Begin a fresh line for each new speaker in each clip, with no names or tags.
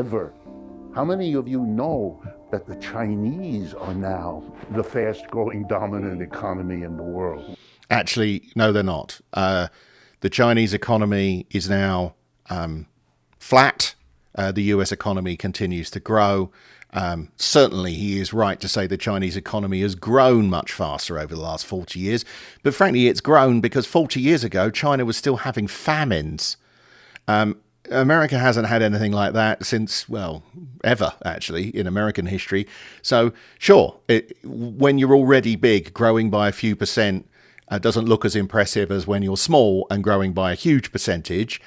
ever. How many of you know that the Chinese are now the fast-growing dominant economy in the world?
Actually, no, they're not. The Chinese economy is now flat. The US economy continues to grow. Certainly, he is right to say the Chinese economy has grown much faster over the last 40 years. But frankly, it's grown because 40 years ago, China was still having famines. America hasn't had anything like that since, well, ever, actually, in American history. So, sure, when you're already big, growing by a few percent doesn't look as impressive as when you're small and growing by a huge percentage.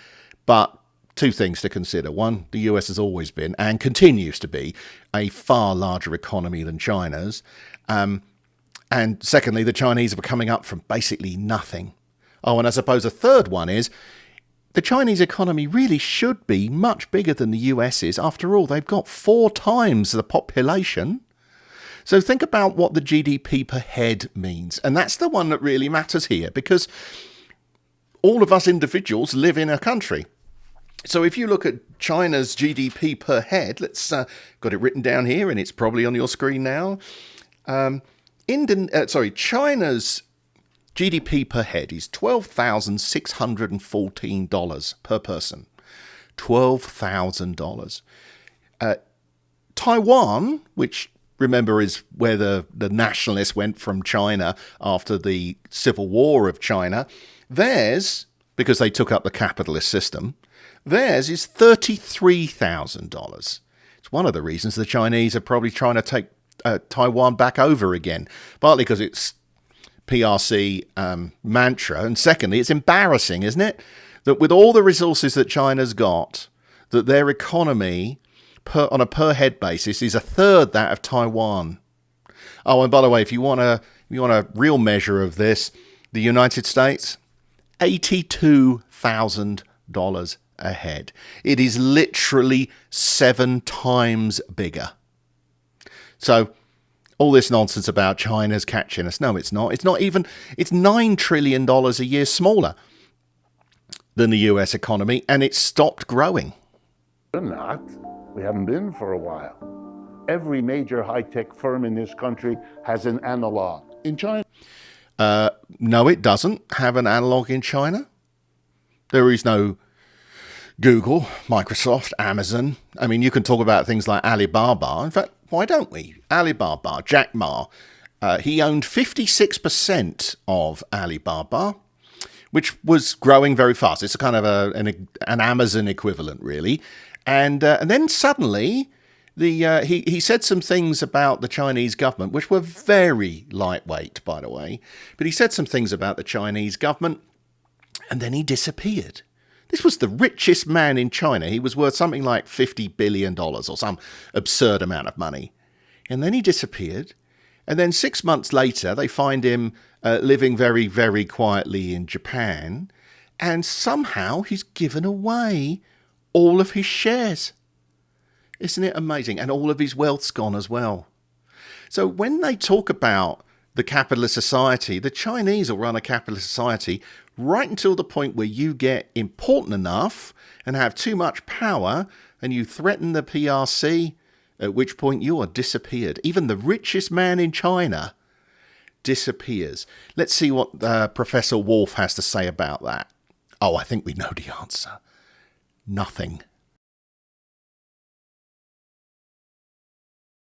But two things to consider. One, the US has always been and continues to be a far larger economy than China's. And secondly, the Chinese are coming up from basically nothing. Oh, and I suppose a third one is the Chinese economy really should be much bigger than the US is. After all, they've got 4 times the population. So think about what the GDP per head means. And that's the one that really matters here, because all of us individuals live in a country. So if you look at China's GDP per head, let's got it written down here, and it's probably on your screen now. China's GDP per head is $12,614 per person. $12,000. Taiwan, which remember is where the nationalists went from China after the Civil War of China, theirs, because they took up the capitalist system, theirs is $33,000. It's one of the reasons the Chinese are probably trying to take Taiwan back over again, partly because it's PRC mantra, and secondly, it's embarrassing, isn't it, that with all the resources that China's got, that their economy on a per head basis is a third that of Taiwan. Oh, and by the way, if you want a real measure of this, the United States, $82,000 a head. It is literally 7 times bigger. So all this nonsense about China's catching us, no, it's not. It's not even. It's $9 trillion a year smaller than the US economy, and it's stopped growing.
We're not. We haven't been for a while. Every major high-tech firm in this country has an analog. In China?
No, it doesn't have an analog in China. There is no Google, Microsoft, Amazon. I mean, you can talk about things like Alibaba. In fact, why don't we? Alibaba, Jack Ma, he owned 56% of Alibaba, which was growing very fast. It's a kind of an Amazon equivalent, really. And then suddenly, he said some things about the Chinese government, which were very lightweight, by the way. But he said some things about the Chinese government, and then he disappeared. This was the richest man in China. He was worth something like $50 billion or some absurd amount of money. And then he disappeared. And then 6 months later, they find him living very, very quietly in Japan. And somehow he's given away all of his shares. Isn't it amazing? And all of his wealth's gone as well. So when they talk about the capitalist society, the Chinese will run a capitalist society right until the point where you get important enough and have too much power and you threaten the PRC, at which point you are disappeared. Even the richest man in China disappears. Let's see what Professor Wolff has to say about that. Oh, I think we know the answer. Nothing.